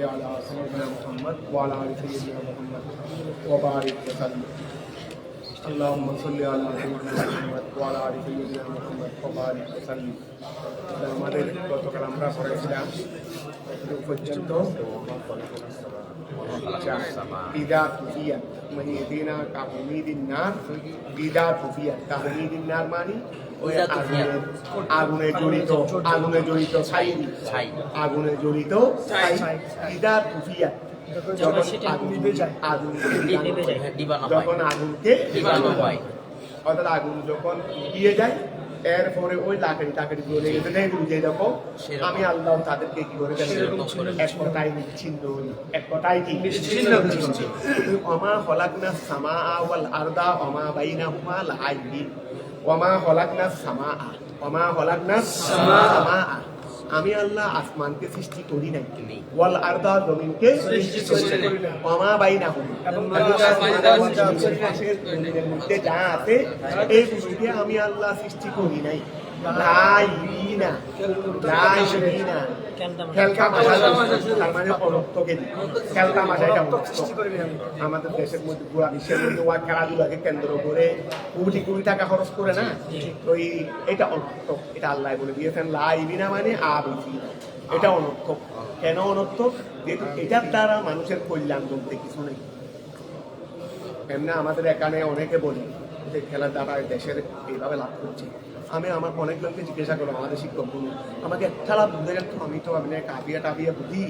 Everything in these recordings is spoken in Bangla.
صل على سيدنا محمد وعلى آل سيدنا محمد وبارك وسلم اللهم صل على سيدنا محمد وعلى آل سيدنا محمد وبارك وسلم আমাদের গতকাল আমরা পড়েছিলাম পর্যন্ত إذا طفئت من يدينا كحميد النار إذا طفئت كحميد النار মানে ওই আগুনে জড়িত ছাই আগুনে জড়িত ছাই إذا طفئت যখন আগুন নিভে যায় যখন আগুনকে নিভানো হয় অর্থাৎ আগুন যখন নিভে যায় এরপরে ওই লাকড়ি জ্বলে গেছে যেরকম আমি আল্লাহ তাদেরকে কি করে এক কথায় নিচ্ছিন্ন এক কথায় কি ওমা খলাকনা সামা ওয়াল আরদা ওমা বাইনাহুমা লাইবিন ওমা খলাকনা সামা ওমা খলাকনা সামা আমি আল্লাহ আসমানকে সৃষ্টি করি নাই ওয়াল আরদা জমিনকে সৃষ্টি করি নাই ওমা বাইনাহুমা এবং জমিনের মধ্যে যা আছে এই দুটোকে আমি আল্লাহ সৃষ্টি করি নাই লাইবিনা খেলকা মানে অনর্থকে খেলকা মাসা এটা আমাদের দেশের মধ্যে পুরা বিশ্বের মধ্যে ওয়া খেলাধুলাকে কেন্দ্র করে কোটি টাকা খরচ করে না তো এটা অনর্থক এটা আল্লাহ বলে দিয়েছেন লাইবিনা মানে আবিসিনা এটা অনর্থক কেন অনর্থক যেহেতু এটার দ্বারা মানুষের কল্যাণ বলতে কিছু নেই এমনি আমাদের এখানে অনেকে বলি যে খেলার দ্বারা দেশের এইভাবে লাভ করছে আমি আমার অনেক লোককে জিজ্ঞাসা করলাম আমাদের শিক্ষকগুলো আমাকে একটা লাভ বুঝে গেল আমি তো আপনি কাবিয়া বুঝি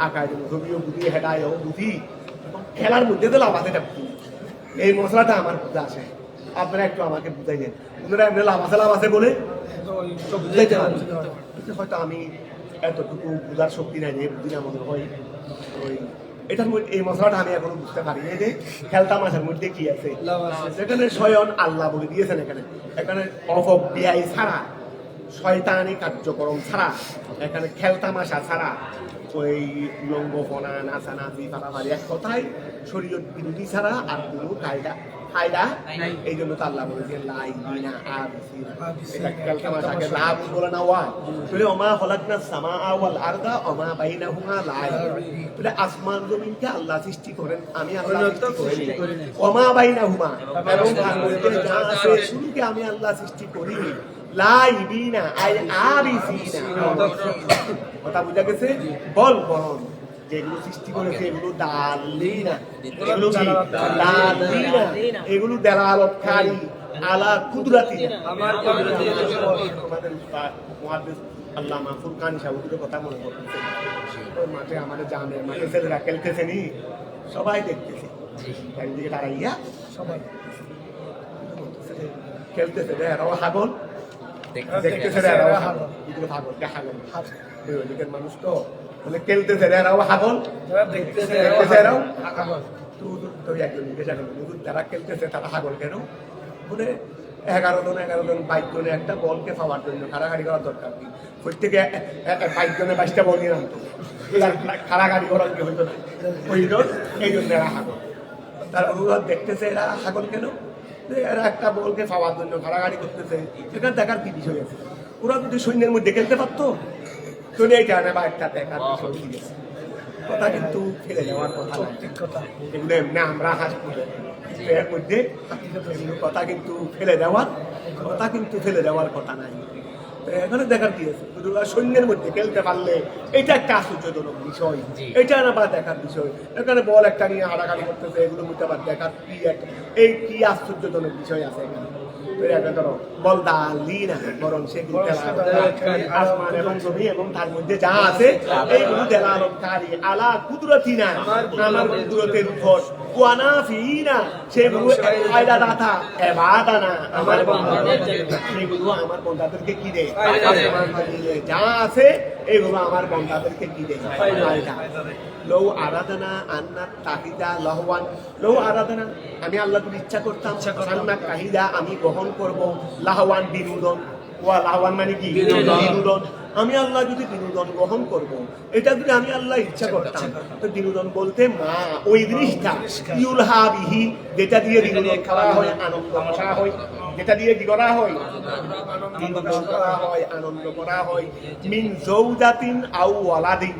আঁকায় ছবিও বুঝি হেডায়ও বুঝি খেলার মধ্যে তো লাভ আছে এটা বুঝি এই মশলাটা আমার বুঝে আসে আপনারা একটু আমাকে বুঝাই দেন আপনারা এমনি লাভ আছে বলে বুঝাইতে পারবেন হয়তো আমি এতটুকু বুঝার শক্তি নাই যে বুঝি না মনে হয় ওই এটার মধ্যে এই মশলাটা আমি এখনো বুঝতে পারি যে খেলতা মাছের মধ্যে কি আছে সেখানে স্বয়ং আল্লাহ বলে দিয়েছেন এখানে অপব্যয় ছাড়া শয়তানি কার্যক্রম ছাড়া এখানে খেলতা মাসা ছাড়া ওই লঙ্গফনা নাচানাচি ফাটাফাটি এক কথায় শরীয়ত বিরোধী ছাড়া আর কোনো ফায়দা এই জন্য তো আল্লাহ বলে দিয়ে লাইবিনা আবিসিনা এটা খেলতা মাসাকে লাভ বলে না ওয়া বলে ওমা খলাকনা সামা ওয়াল আরদা ওমা বাইনাহুমা লাইবিন বলে আসমান জমিনকে আল্লাহ সৃষ্টি করেন আমি আল্লাহ সৃষ্টি করিনি ওমা বাইনাহুমা এবং তার মধ্যে যা আছে শুরুকে আমি আল্লাহ সৃষ্টি করিনি লাইবিনা আই আবিসিনা কথা বুঝা গেছে বল বরণ যেগুলো সৃষ্টি করেছে এগুলো দালিনা এগুলো দেলালতকারী আলা কুদরাতি আমার আমাদের মুহাদ্দিস আল্লামা ফুরকানি সাহেবের কথা মনে পড়ছে ওই মাঠে আমাদের জানের মাঠে ছেলেরা খেলতেছে নি সবাই দেখতেছে একদিকে দাঁড়াইয়া সবাই খেলতেছে এরাও হাগল দেখতেছে এরাও হাগল হাগল দেখাগল ওইদিকের মানুষ তো মানে খেলতেছে এরাও হাগল দেখতেছে এরাও হাগল তো একজন জিজ্ঞাসা করলো যারা খেলতেছে তারা হাগল কেন বলে 11 জন 22 জনে একটা বলকে পাওয়ার জন্য খাড়াখাড়ি করার দরকার নেই প্রত্যেকে 22 জনে 22টা বল নিয়ে আনতো খাড়াখাড়ি করার কি হইতো না ওই এই জন্য এরা হাগল তার অনুরোধ দেখতেছে এরা হাগল কেন এরা একটা বলকে পাওয়ার জন্য খাড়াখাড়ি করতেছে সেখানে দেখার কি বিষয় আছে ওরা যদি সৈন্যের মধ্যে খেলতে পারতো চলে এইটা বা একটা দেখার বিষয় ঠিক আছে কথা কিন্তু ফেলে যাওয়ার কথা এগুলো এমনি আমরা হাসপাতাল এর মধ্যে কথা কিন্তু ফেলে দেওয়ার কথা নাই এখানে দেখার কি আছে সৈন্যের মধ্যে খেলতে পারলে এটা একটা আশ্চর্যজনক বিষয় এটা না বা দেখার বিষয় এখানে বল একটা নিয়ে হাঁটাহাঁটি করতেছে এগুলোর মধ্যে আবার দেখার কি আশ্চর্যজনক বিষয় আছে এখানে ধরো বল দালি না বরং সে আসমান এবং জমি এবং তার মধ্যে যা আছে এইগুলো দেলালতকারী আলা কুদরতি না আমার কুদরতের উপর ওয়ানা ফিনা সেগুলো ফায়দা দাতা এবাদা না আমার সেগুলো আমার বন্দাদেরকে কি দেয় যা আছে এগুলো আমার বন্দাদেরকে কি দেয় ফায়দা লৌ আরাধনা আন্না তাহিদা লহওয়ান লৌ আরাধনা আমি আল্লাহ যদি ইচ্ছা করতাম আন্না তাহিদা আমি গ্রহণ করব লাহওয়ান বিনোদন ওয়া লাহওয়ান মানে কি বিনোদন আমি আল্লাহ যদি বিনোদন গ্রহণ করব এটা যদি আমি আল্লাহ ইচ্ছা করতাম তো বিনোদন বলতে মা ওই জিনিসটা ইউলহা বিহি যেটা দিয়ে বিনোদন করা হয় আনন্দ করা হয় যেটা দিয়ে কি করা হয় আনন্দ করা হয় মিন জৌজাতিন আও ওয়ালাদিন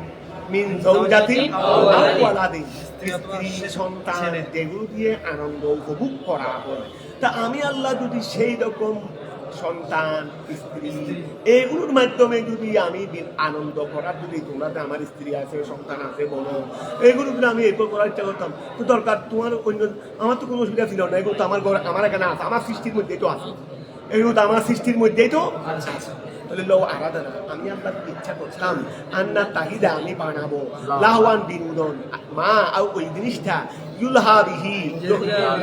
মিন যাওজাতিন আও ওয়ালাদিন, স্ত্রী সন্তান যেগুলো দিয়ে আনন্দ উপভোগ করা হয়। তা আমি আল্লাহ যদি সেই রকম সন্তান স্ত্রী এগুলোর মাধ্যমে যদি আমি আনন্দ করার যদি তোমরা আমার স্ত্রী আছে সন্তান আছে বলো এগুলো যদি আমি এরপর করার ইচ্ছা করতাম তো দরকার তোমার অন্য আমার তো কোনো অসুবিধা ছিল না, এগুলো তো আমার ঘর আমার এখানে আছে, আমার সৃষ্টির মধ্যেই তো আছে, এগুলো তো আমার সৃষ্টির মধ্যেই তো আছে। তাহলে লো আরাধনা আমি আল্লাহ ইচ্ছা করতাম আন্না তাহিদা আমি বানাবো লাহওয়ান বিনোদন মা আর ওই জিনিসটা ইউলহা বিহি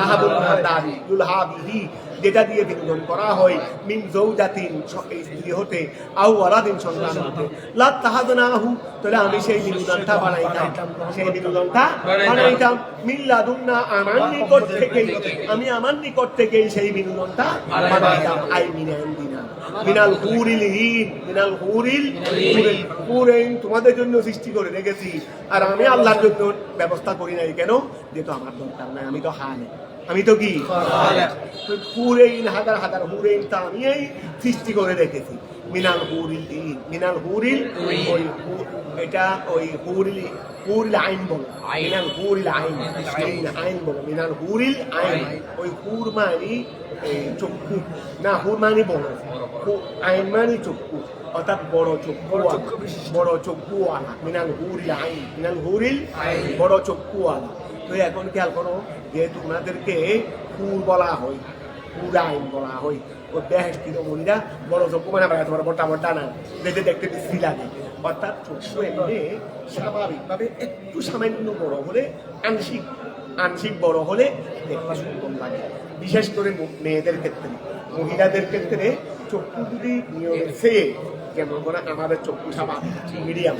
লাহাবুল মাদারি ইউলহা বিহি যেটা দিয়ে বিনোদন করা হয় মিন যাওজাতিন স্ত্রী হতে আও ওয়ালাদিন সন্তান হতে লা তাহাদনাহু, তাহলে আমি সেই বিনোদনটা বানাইতাম, সেই বিনোদনটা বানাইতাম মিন লাদুন্না আমার নিকট থেকেই, আমি আমার নিকট থেকেই সেই বিনোদনটা বানাইতাম। আই মিনাল দিনা মিনাল হুরিল হিন মিনাল হুরিল হুরাইন তোমাদের জন্য সৃষ্টি করে রেখেছি, আর আমি আল্লাহর জন্য ব্যবস্থা করি নাই কেন? যেহেতু আমার দরকার নাই, আমি তো হালে, আমি তো কি হুরাইন হাজার হাজার হুরাইন তা আমি এই সৃষ্টি করে রেখেছি। মিনাল হুরিল মিনাল হুরিল এটা ওই হুরিল হুরিল আইন বলো, মিনাল হুরিল আইন আইন বলো, মিনাল হুরিল আইন ওই হুর মানি চক্ষু না, হুর মানি বড়, আইন মানি চক্ষু অর্থাৎ বড় চক্ষু, বড় চক্ষুওয়ালা, মিনাল হুরিল আইন মিনাল হুরিল বড় চক্ষুওয়ালা। তো এখন খেয়াল করো যেহেতু ওনাদেরকে হুর বলা হয়, হুর আইন বলা হয়, ও বেহেশতি মহিলা বড় চক্ষু মানে তোমার মোটা মোটা না দেখতে দেখতে বিশ্রী লাগে, অর্থাৎ চক্ষু এমনি স্বাভাবিকভাবে একটু সামান্য বড় হলে আংশিক আংশিক বড় হলে দেখতে সুন্দর লাগে, বিশেষ করে মেয়েদের ক্ষেত্রে। মহিলাদের ক্ষেত্রে চক্ষু যদি নিয়মের সে যেমন করে আমাদের চক্ষু স্বাভাবিক মিডিয়াম,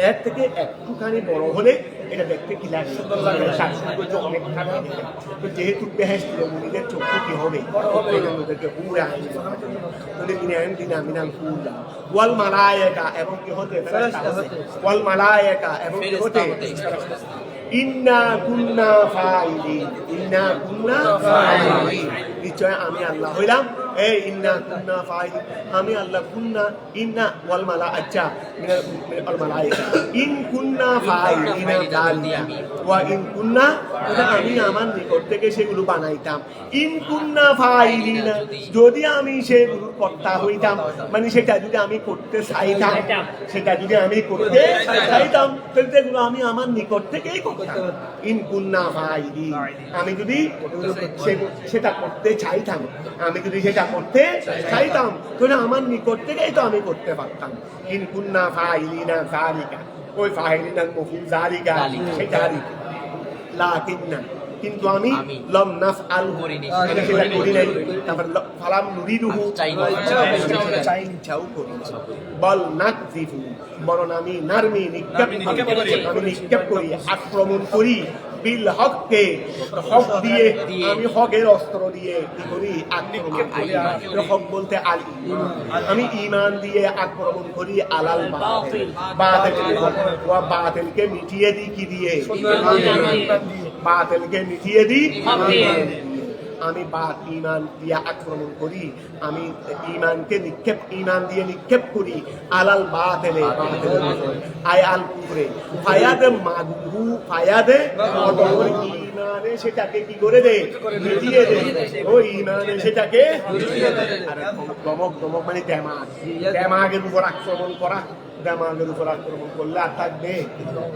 এর থেকে একটুখানি বড় হলে এটা দেখতে কি লাগে অনেকটা লাগে। তো যেহেতু বেহেশতি মহিলাদের চক্ষু কি হবে ওদেরকে পুরো আইন দিনা মিনাল পুরা ওয়াল মালায়েকা এবং কি হতে ওয়াল মালায়েকা এবং কি হতে ইন্না কুন্না ফাইলিন ইন্না কুন্না ফাইলিন, নিশ্চয় আমি আল্লাহ হইলাম এই ইন্না কুন্না ফাইলিন, আমি আল্লাহ কুন্না ইন্না ওয়াল মালা আচ্ছা মিনাল মালায়েকা ইন কুন্না ফাইলিনা যালিকা ওয়া ইন কুন্না, আমি আমার নিকট থেকে সেগুলো বানাইতাম। ইন কুন্না ফাইলিনা যদি আমি সেগুলো কর্তা হইতাম, মানে সেটা যদি আমি করতে চাইতাম, সেটা যদি আমি করতে চাইতাম তাহলে সেগুলো আমি আমার নিকট থেকেই করতাম। ইন কুন্না ফাইলিন আমি যদি সেটা করতে চাইতাম, আমি যদি সেটা করতে চাইতাম তাহলে আমার নিকট থেকেই তো আমি করতে পারতাম। ইন কুন্না ফাইলিনা যালিকা ওই ফাইলিনা মফুল যালিকা সেটা লাকিন্না কিন্তু আমি লম নাফআল করিনি, আমি সেটা করি নাই। তারপর ফালাম নুরিদুহু চাইনিও করি বল নাকযিফু বরং আমি নারমি নিক্ষেপ করি আক্রমণ করি বিল হককে হক দিয়ে, আমি হকের অস্ত্র দিয়ে কি করি আক্রমণ করি। হক বলতে আল ঈমান, আমি ঈমান দিয়ে আক্রমণ করি আলাল বাতিল, বাতিলকে মিটিয়ে দিই কি দিয়ে বাতিলকে মিটিয়ে দিই, আমি ঈমান দিয়ে আক্রমণ করি, আমি ঈমানকে ঈমান দিয়ে নিক্ষেপ করি আলাল বাতিলে আই আল কুফরে ফায়াদে মাদহু ফায়াদে ঈমানে সেটাকে কি করে দে মিটিয়ে দে, ওই ঈমানে সেটাকে আর দমক মানে দেমাগের উপর আক্রমণ করা, দেমাগের উপর আক্রমণ করলে আর থাকবে।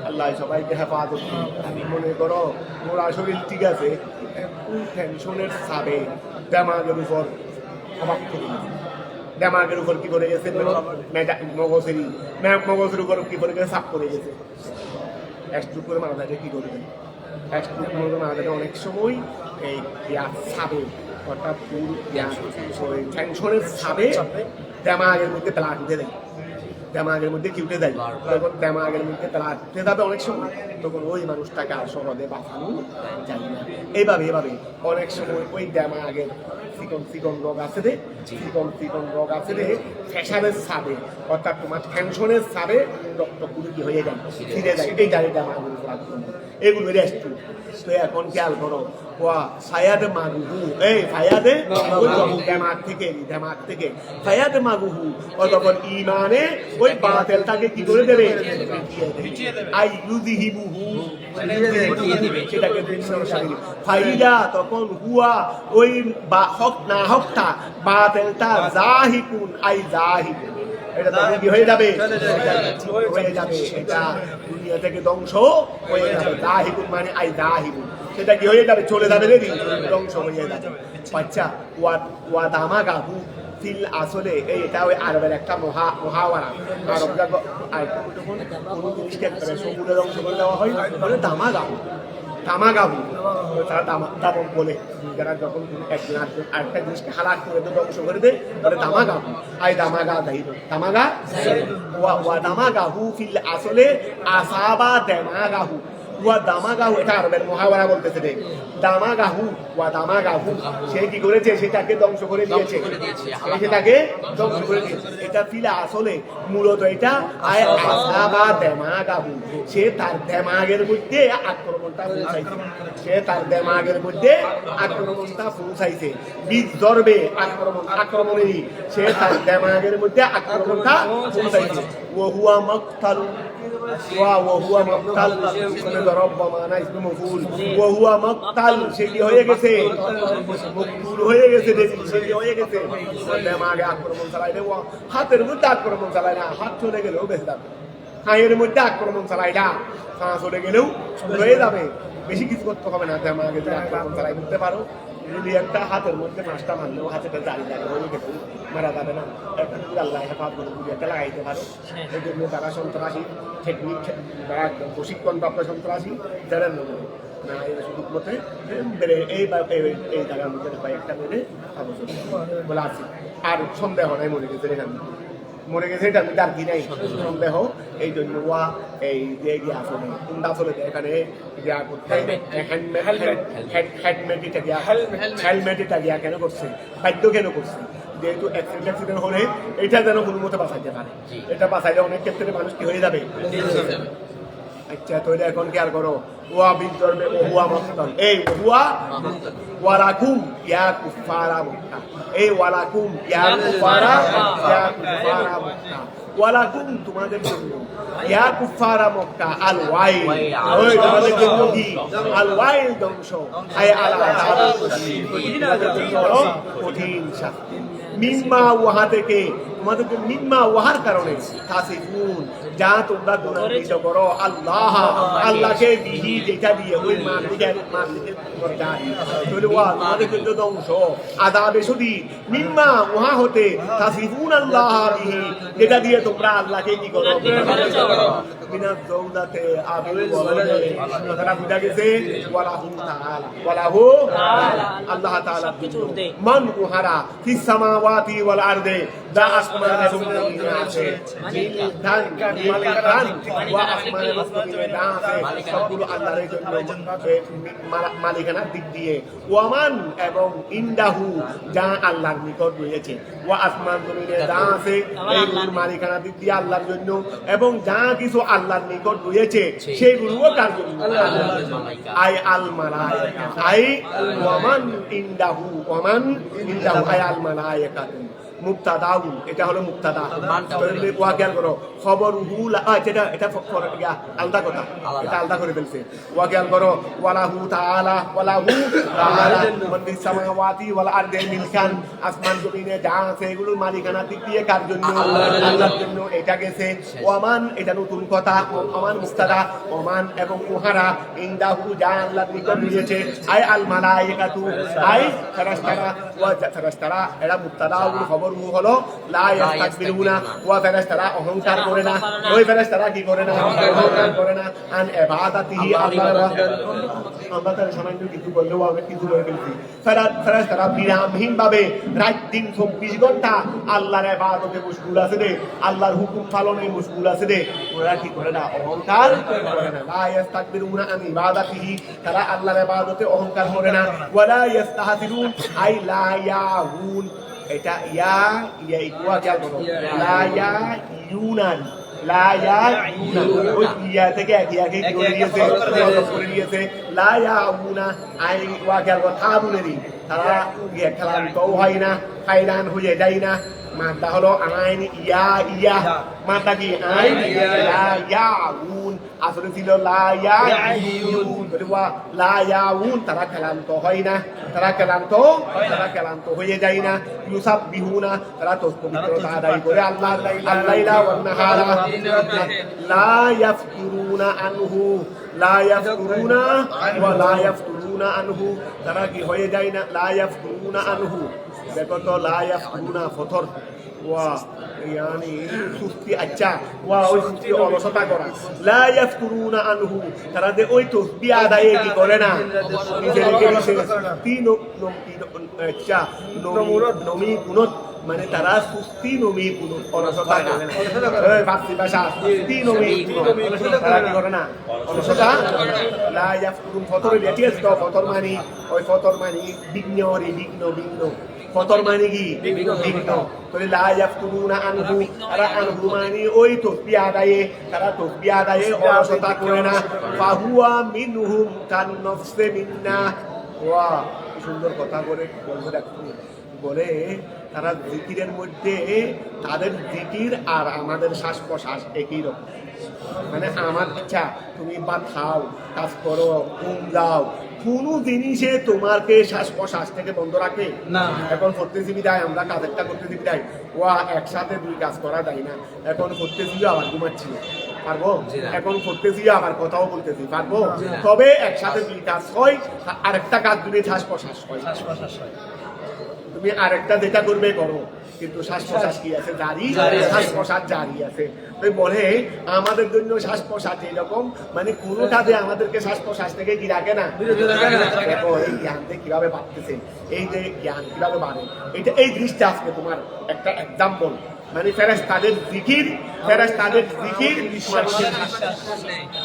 আল্লাহ সবাইকে হেফাজত। আমি মনে করো মোরা শরীর ঠিক আছে, টেনশনের চাপে দেমাগের উপর অবাক করে গেছে, দেমাগের উপর কি করে গেছে মগজের উপর কি করে গেছে চাপ করে গেছে, একটু করে মারা যায় কি করবে, একটু করে মারা যায়। অনেক সময় এই চাপে অর্থাৎ টেনশনের চাপে দেমাগের মধ্যে ব্লাড উঠে দেয়, দেমাগের মধ্যে কি উঠে দেয়, তখন দেমাগের মধ্যে ব্লাড উঠে যাবে অনেক সময়, তখন ওই মানুষটাকে আর সহজে বাঁচানো যায় না। এইভাবে অনেক সময় ওই দেমাগের চিকন রোগ আছে রে, চিকন রোগ আছে রে, প্রেশারের চাপে অর্থাৎ তোমার টেনশনের চাপে রক্ত কুড়ি হয়ে যায়, ফিরে যায়, এই গাড়ি দেমাগের উপর আক্রমণ, এগুলো রেস্ট। তো এখন খেয়াল করো ওয়া ফায়াদ মাগুহু এই ফায়াদে ওই দেমাগ থেকে ফায়াদ মাগুহু অতঃপর ঈমানে ওই বাতিলটাকে কি করে দেবে আই ইউযহিবুহু সেটাকে ফাইদা তখন হুয়া ওই হক না হকটা বাতিলটা জাহিকুন আই জাহিকুন এটা তখন কি হয়ে যাবে এটা দুনিয়া থেকে ধ্বংস হয়ে যাবে জাহিকুন মানে আই জাহিকুন সেটা কি হয়ে যাবে চলে যাবে রেডি ধ্বংস হয়ে যাবে আচ্ছা ওয়া দামাগাহু ফিল আসলে এটা ওই আরবের একটা মহাওয়ারা আরবরা আর কোন জিনিসকে সমুদ্রে ধ্বংস করে দেওয়া হয় মানে দামাগাহু তারা দামক বলে যারা যখন একজন আরেকটা জিনিসকে হালাক করে ধ্বংস করে দেয় বলে দামাগাহু আই দামাগাহু ফিল আসলে আসাবা দামাগাহু ওয়া দামাগাহু এটা আরবের মহাওয়ারা বলতেছে রে দামাগাহু সে কি করেছে সেটাকে ধ্বংস করে দিয়েছে সেটাকে ধ্বংস করে দিয়েছে এটা ফিলা আসলে মূলত এটা আয় আসাবা দামাগাহু সে তার দেমাগের মধ্যে আক্রমণটা পৌঁছাইছে বীজ ধরবে আক্রমণেরই সে তার দেমাগের মধ্যে আক্রমণটা পৌঁছাইছে ওহুয়া মক্তাল সেটি হয়ে গেছে আক্রমণ চালাইলে হাতের মধ্যে আক্রমণ চালায় না হাত চলে গেলেও বেঁচে যাবে খাঁয়ের মধ্যে আক্রমণ চালাই না খাঁ চলে গেলেও হয়ে যাবে বেশি কিছু করতে হবে না দেমাগে যদি আক্রমণ চালাই করতে পারো যদি একটা হাতের মধ্যে মাছটা মারলেও হাতেটা দাঁড়িয়ে যাবে ওই গেলেও মারা যাবে না একটা যদি আল্লাহ হেফাজত করে যদি একটা লাগাইতে পারো এই জন্য তারা সন্ত্রাসী টেকনিক প্রশিক্ষণপ্রাপ্ত সন্ত্রাসী যারা না শুধু মতে এই জায়গার মধ্যে একটা মেরে বলে আছি আর সন্দেহ নাই মনে গেছে মরে গেছে এটা আমি তার কি নাই সন্দেহ এই জন্য ওয়া এই যে গিয়ে আসলে কোনটা আসলে এখানে হেলমেটটা গিয়া কেন করছে বাধ্য কেন করছে যেহেতু অ্যাক্সিডেন্ট হলে এটা যেন কোনো মতো বাঁচাইতে পারে এটা বাঁচাইলে অনেক ক্ষেত্রে মানুষ কি হয়ে যাবে আচ্ছা তো এখন কি আর করো ওয়া বিদরবে ওহুয়া মক্তাল এই ওহুয়া ওয়ালাকুম ইয়া কুফারা মক্কা এই ওয়ালাকুম ইয়া কুফারা মক্কা ওয়ালাকুম তোমাদের জন্য ইয়া কুফারা মক্কা আল ওয়াইল ওই তোমাদের জন্য কি আল ওয়াইল ধ্বংস আয় আলা কঠিন শাস্তি মিম্মা ওয়াহা থেকে তোমাদেরকে মিম্মা ওয়াহার কারণে তাসিফুন যা তোমরা গুণান্বিত করো আল্লাহকে বিহি যেটা দিয়ে ওই মালিকের তোমাদের কিন্তু ধ্বংস আযাবে শুধু মিম্মা ওয়াহা হতে তাসিফুন আল্লাহ বিহি যেটা দিয়ে তোমরা আল্লাহকে কি করো বিনা জৌদাতে আবুল ওয়ালাদে কথাটা বুঝা গেছে ওয়ালাহু আল্লাহ তাআলা মান উহারা ফিস সামাওয়াতি ওয়াল আরদে যা আসমানে জমিনে আছে দান ওয়া আসমানে জমিনে যা আছে সবগুলো আল্লাহর জন্য মালিকানার দিক দিয়ে ওয়ামান এবং ইনদাহু যা আল্লাহর নিকট রয়েছে ওয়া আসমান জমিনে যা আছে এইগুলোর মালিকানার দিক দিয়ে আল্লাহর জন্য এবং যা কিছু আল্লাহর নিকট রয়েছে সেগুলোও কার জন্য আই আল মালায়েকা আই ওয়ামান ইনদাহু আই আল মালায়েকা মুক্তাদাউন এটা হলো মুক্তাদা ওয়া খেয়াল করো খবর এটা আলাদা কথা এটা আলাদা করে ফেলছে ওয়া খেয়াল করো ওয়ালাহু তাআলা মান ফিস সামাওয়াতি ওয়াল আরদি মিলকান আসমান জমিনে যা আছে এগুলোর মালিকানার দিক দিয়ে কার জন্য আল্লাহর জন্য এটা গেছে ওয়ামান এটা নতুন কথা ওয়ামান মুক্তাদা ওয়ামান এবং উহারা ইনদাহু যা আল্লাহর নিকট রয়েছে আই আল মালায়েকাতু আই ফেরেশতারা এরা মুক্তাদাউল খবর হলো লা ইস্তাকবিরুনা ওয়া ফেরেশতারা অহংকার করে না ওই ফেরেশতারা কি করে না অহংকার করে না আন ইবাদাতিহি আল্লাহর আমরা তার সামান্য কিছু বললেও আমরা কিছু করে ফেলছি ফেরেশতারা বিরামহীন ভাবে রাত দিন 24 ঘন্টা আল্লাহর ইবাদতে মশগুল আছে রে আল্লাহর হুকুম পালনে মশগুল আছে রে ওরা কি করে না অহংকার করে না লা ইস্তাকবিরুনা আন ইবাদাতিহি তারা আল্লাহর ইবাদতে অহংকার করে না ওয়ালা ইস্তাহজিরুন আই লা ইয়াহুন এটা ইয়া খেয়াল করো লা ইয়া ইউনান লা ইয়াউনা ওই ইয়া থেকে একই করে নিয়েছে লা ইয়াউনা আই ওয়া খেয়াল করো থাবুনেরই তারা ক্লান্ত হয় না হাইরান হয়ে যায় না মানটা হলো আইন ইয়া মানটা কি আইন লা ইয়াউন আসলে ছিল লা ইয়াউন বলবা লা ইয়াউন তারা ক্লান্ত হয় না তারা ক্লান্ত হয়ে যায় না ইউসাববিহুনা তারা পবিত্রতা আদায় করে আল্লাহ আল্লাইলা ওয়ান নাহারা লা ইয়াফতুরুনা আনহু ওয়া লা ইয়াফতুরুনা আনহু তারা কি হয়ে যায় না লা ইয়াফতুরুনা আনহু দেখো তো লা ইয়াফতুরুনা ফতর ওয়া ইয়ানি সুস্তি আচ্ছা ওয়া ওই সুস্তি অলসতা করা লা ইয়াফতুরুনা আনহু তারা যে ওই তাসবিহ আদায়ে কি করে না নিজেকে তিন আচ্ছা নমি গুণত মানে তারা সুস্তি নমি গুণত অলসতা করে না এই ফার্সি ভাষা সুস্তি নমি গুণত তারা কি করে না অলসতা লা ইয়াফতুরুন ফতর লেটিস তো ফতর মানে বিঘ্ন ফতর মানে কি বিঘ্ন তাহলে লা ইয়াফতুরুনা আনহু তারা আনহু মানে ওই তাসবিহ আদায়ে অলসতা করে না ফাহুয়া মিনহুম কান নফসে মিন্না ওয়া কি সুন্দর কথা করে বলতে রাখতো বলে তারা জিকিরের মধ্যে তাদের জিকির আর আমাদের শ্বাস প্রশ্বাস একই রকম মানে আমার ইচ্ছা তুমি ভাত খাও কাজ করো ঘুম যাও কোনো জিনিসে তোমাকে শ্বাস প্রশ্বাস থেকে বন্ধ রাখে না এখন করতেছি বিদায় আমরা কাজেরটা করতেছি বিদায় ওয়া একসাথে দুই কাজ করা যায় না এখন করতেছি আবার ঘুমাচ্ছি পারবো এখন করতেছি আবার কথাও বলতেছি পারবো তবে একসাথে দুই কাজ হয় আরেকটা কাজ যদি শ্বাস প্রশ্বাস হয় তুমি আরেকটা যেটা করবে করো কিন্তু শ্বাস প্রশ্বাস কি আছে জারি শ্বাস প্রশ্বাস জারি আছে তাই বলে আমাদের জন্য শ্বাস প্রশ্বাস এরকম মানে কোনোটাতে আমাদেরকে শ্বাস প্রশ্বাস থেকে কি রাখে না দেখো এই জ্ঞানতে কিভাবে বাড়তেছে এই যে জ্ঞান কিভাবে বাড়ে এটা এই জিনিসটা আজকে তোমার একটা এক্সাম্পল মানে ফেরেশতাদের জিকির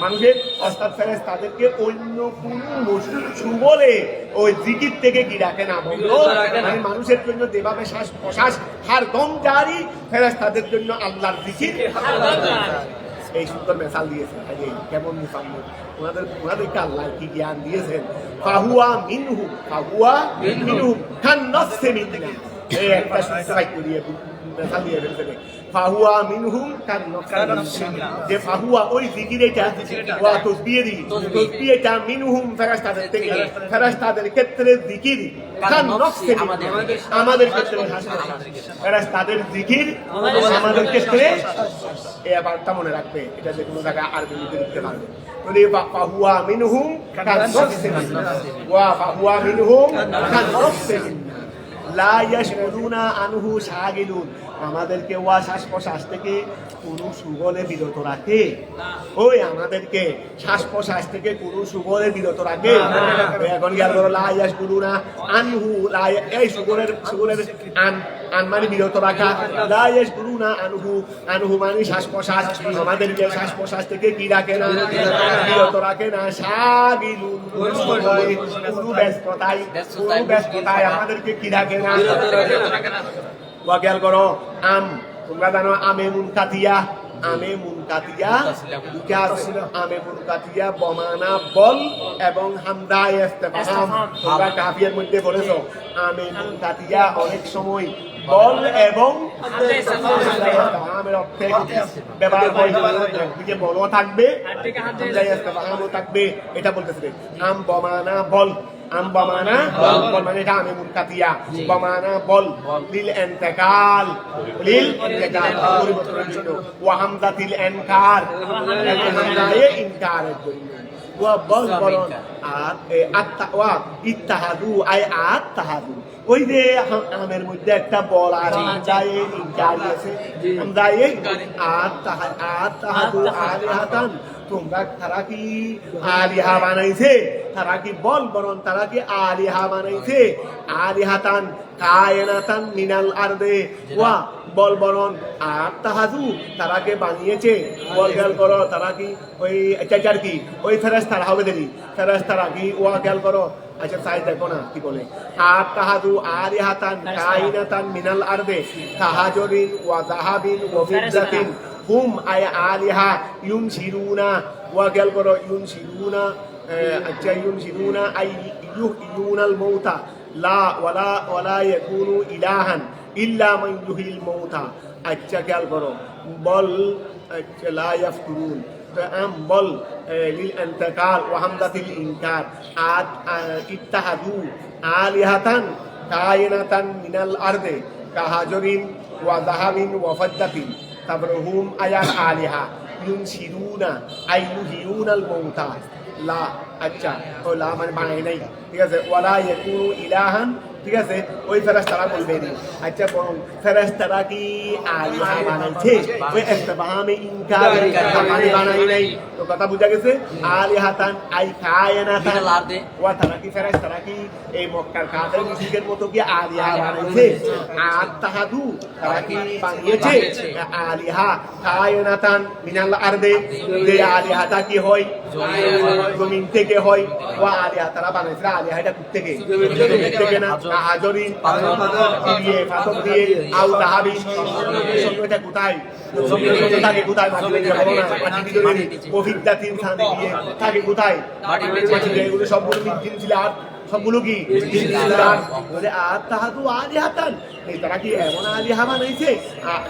মানুষের অর্থাৎ ফেরেশতাদেরকে অন্য কোনো বস্তু বলে ওই জিকির থেকে কি রাখে না মানে মানুষের জন্য যেভাবে শ্বাস প্রশ্বাস হারদম জারি ফেরেশতাদের জন্য আল্লাহর জিকির এই সুন্দর মেসাল দিয়েছেন কেমন মুসাম্মদ ওনাদেরকে আল্লাহ কি জ্ঞান দিয়েছেন ফাহুয়া মিনহুম কান নফসে মিন্না এই একটা সুন্দর দিয়ে মেসাল দিয়ে ফেলছেন ফাহুয়া মিনহুম কান নফসে যে ফাহুয়া ওই জিকির এটা ওয়া তাসবিহ এটা মিনহুম ফেরেশতাদের ক্ষেত্রে জিকির কান নফসে আমাদের ক্ষেত্রে ফেরেশতাদের জিকির আমাদের ক্ষেত্রে এই ব্যাপারটা মনে রাখবে এটা যে কোনো জায়গায় আরবি লিখতে পারবে বলে ফাহুয়া মিনহুম কান নফসে ওয়া ফাহুয়া মিনহুম কান নফসে লা ইয়াশগুলুনা আনহু শাগিলুন আমাদেরকে ওয়া শ্বাস প্রশ্বাস থেকে কোনো সুবলে বিরত রাখে ওই আমাদেরকে শ্বাস প্রশ্বাস থেকে কোনো সুবলে বিরত রাখে এখন গেল লা ইয়াশগুলুনা আনহু এই সুবলের আন মানে বিরত রাখা লা ইয়াশগুলুনা আনহু মানে শ্বাস প্রশ্বাস আমাদেরকে শ্বাস প্রশ্বাস থেকে কি রাখে না বিরত রাখে না শাগিলুন কোনো ব্যস্ততায় আমাদেরকে কি রাখে না ওয়াকিয়াল করো তোমরা জানো আমে মুনকাতিয়া বমানা বল এবং হামদায়ে ইস্তেফহাম তোমরা কাফিয়ার মধ্যে বলেছো আমে মুনকাতিয়া অনেক সময় বল এবং ইস্তেফহামের অর্থে ব্যবহার হয় যে বলও থাকবে হামদায়ে ইস্তেফহামও থাকবে এটা বলতেছে বমানা বল বমানা বল মানে এটা আমে মুনকাতিয়া বমানা বল লিল ইন্তিকাল পরিবর্তনের জন্য ওয়া হামজাতিল ইনকার হামজায়ে ইনকারের জন্য ওয়া বল বলন আর আত্তাওয়া ইত্তাহাদু আই আত্তাহাদু ওই যে আমের মধ্যে একটা বল আর হামজায়ে ইনকার আছে হামজায়ে আত্তাহাদু আলিহাতান তোমরা তারা কি আলিহা বানাইছে তারা কি বল বরণ তারা কি আলিহা বানাইছে আলিহাতান কায়নাতান মিনাল আরদে ওয়া বল বরণ আর তাহাজু তারাকে বানিয়েছে বল গেল করো তারা কি ওই চাচার কি ওই ফেরেশতারা হবে দেখি ফেরেশতারা কি ওয়া গেল করো আচ্ছা সাইজ দেখো না কি বলে আর তাহাজু আলিহাতান কায়নাতান মিনাল আরদে তাহাজুরিন ওয়া যাহাবিন ওয়া ফিদ্দাতিন হুম আই আলিহা ইউনশিরুনা ওয়া গেল করো ইউনশিরুনা আচ্ছা ইউনশিরুনা আই ইউহইউনাল মাউতা লা ওয়ালা ইয়াকুনু ইলাহান ইল্লা মান ইউহিল মাউতা আচ্ছা খেয়াল করো বল আচ্ছা লা ইয়াফতুরুন বল লিল ইন্তিকাল ওয়া হামদাতিল ইনকার ইত্তাহাদু আলিহাতান কায়নাতান মিনাল আরদে কাহাজরিন ওয়া যাহাবিন ওয়া ফাদ্দাতিন তারপরে হুম আয়াত আলিহা ইউনশিরুনা আই ইউহিউনাল মাউতা লা আচ্ছা ও লা মানে বানাই নাই ঠিক আছে ওয়ালা ইয়াকুনু ইলাহান ঠিক আছে ওই ফেরেশতারা বলবে না আচ্ছা বরং ফেরেশতারা কি আলিহা বানাইছে ওই ইস্তিফহামে ইনকার বানাই নাই তো কথা বুঝা গেছে আলিহাতান আই কায়নাতান ওয়া তারা কি ফেরেশতারা কি এই মক্কার কাফের মুশরিকের মতো কি আলিহা বানাইছে আত্তাহাদু তারা কি বানিয়েছে আলিহা কায়নাতান মিনাল আরদে যে আলিহাটা কি হয় জমিন থেকে হয় ওয়া আলিহা তারা বানাইছে আলিহা এটা থেকে থেকে না আজরিন দিয়ে ফাতক দিয়ে আউ তাহাবি এটা কোথায় থাকে কোথায় কোভিড-19 স্থান দিয়ে থাকে কোথায় এগুলো সবগুলো দিন ছিল আর সবগুলো কি আর তাহাদু আলিহাতান এই তারা কি এমন আলিহা বানাইছে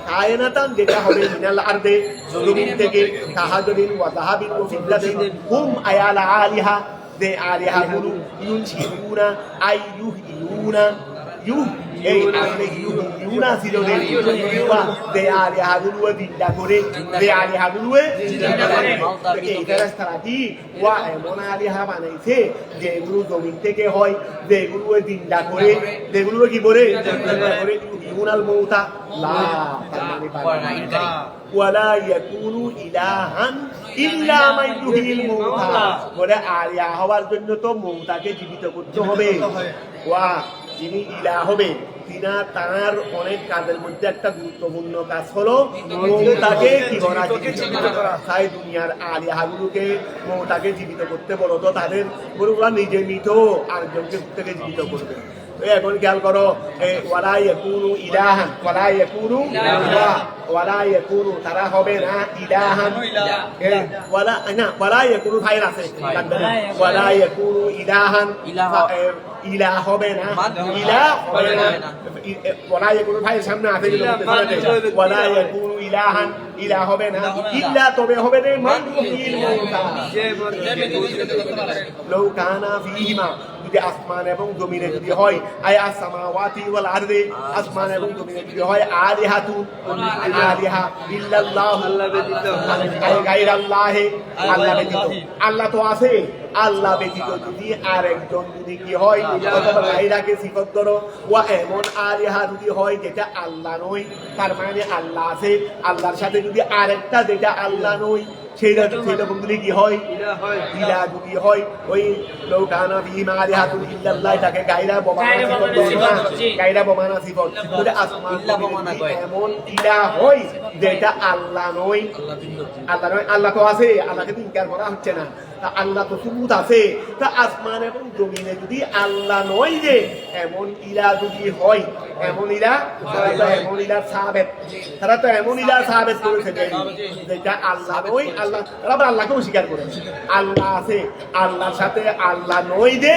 কায়নাতান যেটা হবে মিনাল আরদে জমিন থেকে তাহাজরিন ওয়া তাহাবিন ওয়া ফিদ্দাতিন হুম আয়াল আলিহা de alihaগুলো ইউনশিরুনা আই ইউহিউনা এই আসলে ইউনা ছিল রে ইউবা de alihaগুলো জিন্দা করে de alihaগুলো জিন্দা করে এই ফেরেশতারা কি ওয়া এমন আলিহা বানাইছে যেগুলো জমিন থেকে হয় যেগুলো জিন্দা করে যেগুলো কি করে জিন্দা করে ইউনাল মাউতা লা তার মানে ওয়ালা ইয়াকুনু ইলাহান ইল্লা মান ইউহিল মাউতা বলে আলিয়া হওয়ার জন্য তো মৌতাকে জীবিত করতে হবে ওয়া যিনি ইলাহ হবে তিনা তার অনেক কাজের মধ্যে একটা গুরুত্বপূর্ণ কাজ হলো মৌতাকে কি করা জীবিত করা তাই দুনিয়ার আলিয়াগুলোকে মৌতাকে জীবিত করতে বলো তো তাদের গুরুরা নিজে মৃত আরেকজনকে থেকে জীবিত করবে এখন খেয়াল করো ওয়ালা ইয়াকুনু ইলাহান ওয়ালা ইয়াকুনু ওয়ালা ইয়াকুনু তারা হবে না ইলাহান ওয়ালা ইয়াকুনু ফাইল আছে ওয়ালা ইয়াকুনু ইলাহান ইলাহ হবে না ইলাহ হবে না ওয়ালা ইয়াকুনু ফাইল সামনে আছে ওয়ালা ইয়াকুনু ইলাহান ইলাহ হবে না ইল্লা তবে হবে না মান ইউহিল মাউতা লাউ কানা ফীহিমা যদি আসমান এবং জমিনে যদি হয় আই আসমাওয়াতি ওয়াল আরদি আসমান এবং জমিনে যদি হয় আলিহাতু আলিহা ইল্লাল্লাহু আল্লাহ ব্যতীত আই গায়রাল্লাহি আল্লাহ ব্যতীত আল্লাহ তো আছে আল্লাহ ব্যতীত যদি আরেকজন যদি কি হয় অথবা গায়রাকে সিফত করো ওয়া এমন আলিহা যদি হয় যেটা আল্লাহ নয় তার মানে আল্লাহ আছে আল্লাহর সাথে যদি আরেকটা যেটা আল্লাহ নয় সেইরকম যদি কি হয় ইলা যদি হয় ওই লৌকানা ফীহিমা আলিহাতুন ইল্লাল্লাহ তাকে গায়রা বমানা সিফত বলে আসমান এমন ইলা হয় যেটা আল্লাহ নয় আল্লাহ তো আছে আল্লাহকে তো ইনকার করা হচ্ছে না তা আল্লাহ তো সুবুত আছে তা আসমান এবং জমিনে যদি আল্লাহ নয় যে এমন ইলা যদি হয় এমন ইলা সাবেত তারা তো এমন ইলা সাবেত করেছে যেটা আল্লাহ নয় আল্লাহ তারা আল্লাহকেও স্বীকার করে আল্লাহ আছে আল্লাহর সাথে আল্লাহ নয় যে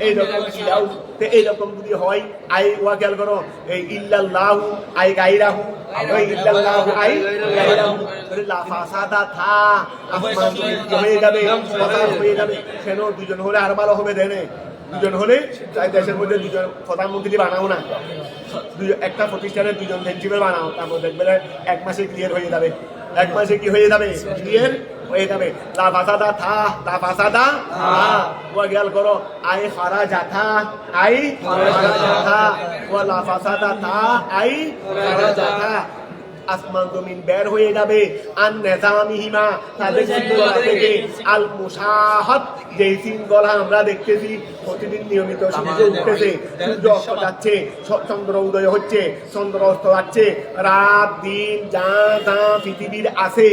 এইরকম ইলাও এইরকম যদি হয় আই ওয়া খেয়াল করো এই ইল্লাল্লাহু আই গায়রাহু ওই ইল্লাল্লাহু আই গায়রাহু লা ফাসাদা থা আসমান হয়ে যাবে হয়ে যাবে কেন দুজন হলে আর ভালো হবে দেনে দুজন হলে চাই দেশের মধ্যে দুজন প্রধানমন্ত্রী বানাও না একটা প্রতিষ্ঠানের দুজন প্রিন্সিপাল বানাও তারপর দেখবে এক মাসে ক্লিয়ার হয়ে যাবে এক মাসে কি হয়ে যাবে ক্লিয়ার হয়ে যাবে লা ফাসাদা থা লা ফাসাদা ওয়া খেয়াল করো আই খারাজা থা আই খারাজা থা ওয়া লা ফাসাদা থা আই খারাজা থা আসমান জমিন বের হয়ে যাবে আন নিজামিহিমা তাদের শৃঙ্খলা থেকে আল মুশাহাদ যে শৃঙ্খলা আমরা দেখতেছি প্রতিদিন নিয়মিত সূর্য উঠতেছে সূর্য অস্ত যাচ্ছে চন্দ্র উদয় হচ্ছে চন্দ্র অস্ত যাচ্ছে রাত দিন যা যা পৃথিবীর আছে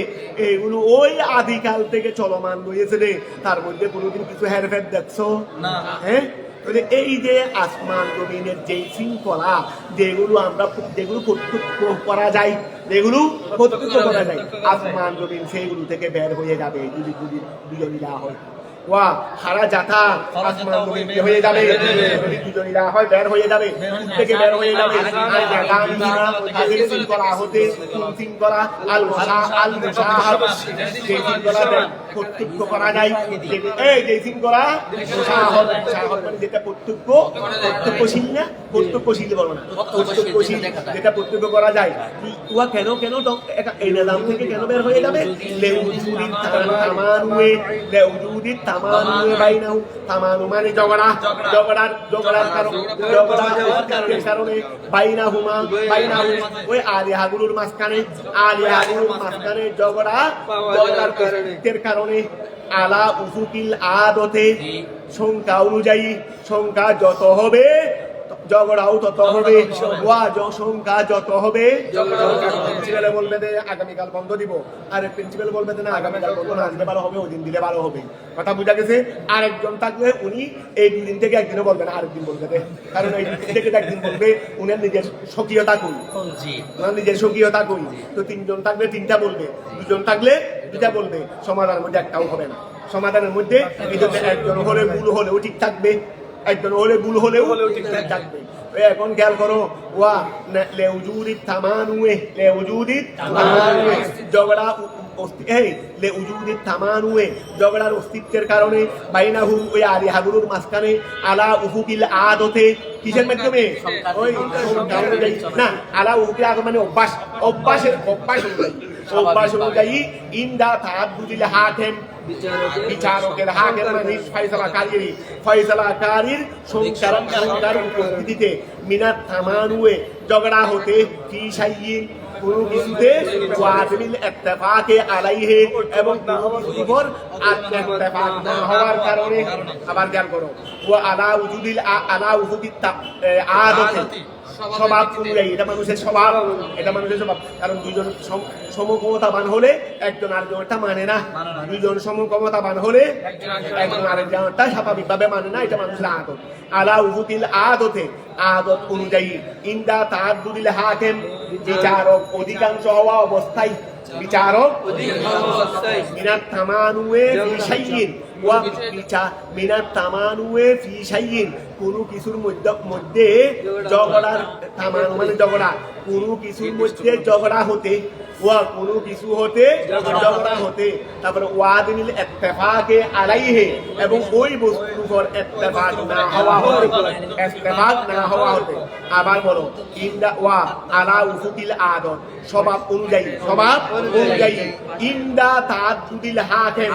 এগুলো ওই আদিকাল থেকে চলমান রয়েছে রে তার মধ্যে কোনোদিন কিছু হেরফের দেখছো না হ্যাঁ তাহলে এই যে আসমান জমিনের যেই শৃঙ্খলা যেগুলো প্রত্যক্ষ করা যায়, যেগুলো প্রত্যক্ষ করা যায়, আসমান জমিন সেইগুলো থেকে বের হয়ে যাবে যদি দুজনীরা হয়। ওয়া সারা জাতা আসমান জমিন হয়ে যাবে, যদি দুজনীরা হয় বের হয়ে যাবে, থেকে বের হয়ে যাবে। আগের শৃঙ্খলা হতে শৃঙ্খলা আল মুসাহাব যে শৃঙ্খলা প্রত্যক্ষ করা যায়, এই যে শৃঙ্খলা মুসাহাব মানে যেটা প্রত্যক্ষশীল না, প্রত্যক্ষশীল বলো না, প্রত্যক্ষশীল যেটা প্রত্যক্ষ করা যায়। উহা কেন এই নিজাম থেকে কেন বের হয়ে যাবে? লেউজুদিত তামানুয়ে বাইনাহু, তামানু মানে ঝগড়ার কারণে বাইনাহুমা ওই আলিহাগুলোর মাঝখানে ঝগড়ার কারণে আলা উফুকিল আদতে সংখ্যা অনুযায়ী সংখ্যা যত হবে ঝগড়াও তত হবে, সংখ্যা যত হবে। প্রিন্সিপালে বলবে যে আগামীকাল বন্ধ দিব, আর প্রিন্সিপাল বলবে যে না আগামীকাল বন্ধ না দিলে ভালো হবে, ওই দিন দিলে ভালো হবে। কথা বুঝা গেছে? আরেকজন থাকলে উনি এই দুদিন থেকে একদিনও বলবে না, আরেকদিন বলবে, কারণ এই দুদিন থেকে একদিন বলবে উনার নিজের স্বকীয়তা কই, ওনার নিজের স্বকীয়তা কই। তো তিনজন থাকলে তিনটা বলবে, দুজন থাকলে দুটা বলবে, সমাধানের মধ্যে একটাও হবে না। সমাধানের মধ্যে এই জন্য একজন হলে ভুল হলেও ঠিক থাকবে, একজন হলে ভুল হলেও ঠিক থাকবে। এখন খেয়াল করো, ওয়া লেউজুদিত তামানুয়ে ঝগড়া ঝগড়ার অস্তিত্বের কারণে বাইনাহুম ওই আলিহাগুলোর মাঝখানে আলা উফুকিল আদতে কিসের মাধ্যমে? ওই না, আলা উফুকিল আদ মানে অভ্যাস অনুযায়ী ইনদা তাআদ্দুদিল হাকিম বিচারকের হাকিম মানে ফয়সালাকারীর সংখ্যার উপস্থিতিতে মিনাত তামানুয়ে ঝগড়া হতে ফি শাইইন কোনো কিছুতে ওয়াজিবিল ইত্তেফাকে আলাইহি এবং উপর ইত্তেফাক না হওয়ার কারণে। আবার জ্ঞান করো, ওয়া আলা উজুদিত আদতে স্বভাব অনুযায়ী, এটা মানুষের স্বভাব, কারণ দুইজন সমক্ষমতাবান হলে একজন আরেকজনটা মানে না, দুইজন সমক্ষমতাবান হলে একজন আরেকজনটা স্বাভাবিকভাবে মানে না, এটা মানুষের আদত। আলা উজুদিল আদতে আদত অনুযায়ী ইনদা তাআদ্দুদিল হাকিম বিচারক অধিকাংশ হওয়া অবস্থায়, বিচারক মিনাত তামানুয়ে ফি শাইইন মিনাত তামানুয়ে ফি শাইইন কোনো কিছুর মধ্যে ঝগড়ার, তামানু মানে ঝগড়া, কোনো কিছুর মধ্যে ঝগড়া হতে, কোনো কিছু হতে ঝগড়া হতে, তারপরে ওয়াদিনিল ইত্তেফাকে আলাইহি এবং ওই বস্তুর উপর ইত্তেফাক না হওয়া হতে। আবার বলো, ইনদা ওয়া আলা উফুকিল আদত স্বভাব অনুযায়ী ইনদা তাআদ্দুদিল হাকিম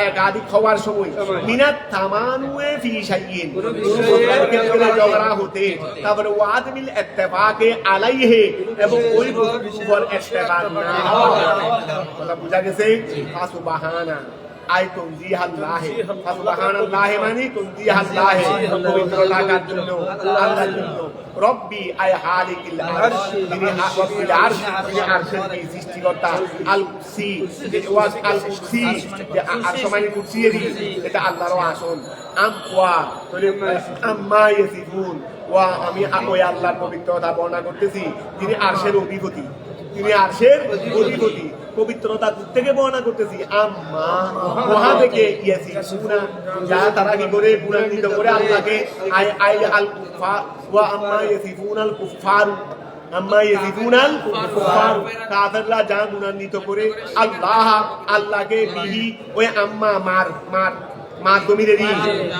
একাধিক হওয়ার সময় মিনাত তামানুয়ে ফি শাইইন ঝগড়া হতে, তারপরে ওয়াদিনিল ইত্তেফাকে আলাইহি এবং ওই বস্তুর উপর ইত্তেফাক না হওয়া। কথা বুঝা গেছে? সুবহানা আই তনজিহাল্লাহ, সুবহানাল্লাহ মানে তনজিহাল্লাহ, পবিত্র লাগার জন্য, আল্লাহর জন্য। রব্বি আই হালিকিল আরশ, যিনি রব্বিল আরশ, যিনি আরশের সৃষ্টিকর্তা। আল কুরসি, যে ওয়াজ আল কুরসি, যে আরশ মানে কুরসি, এটা আল্লাহর আসন। আম্মা ইয়াসিফুন, ওয়া আমি ওই আল্লাহর পবিত্রতা বর্ণনা করতেছি, তিনি আরশের অধিপতি, পবিত্রতা থেকে বর্ণনা করতেছি। আম্মা ওহা থেকে ইয়াসিফুনা, যা তারা কি করে গুণান্বিত করে আল্লাহকে, আই আল কুফার, ওয়া আম্মা ইয়াসিফুনাল কুফার, কাফেররা যা গুণান্বিত করে আল্লাহকে বিহি, ওই আম্মা মাধ্যমিরেরই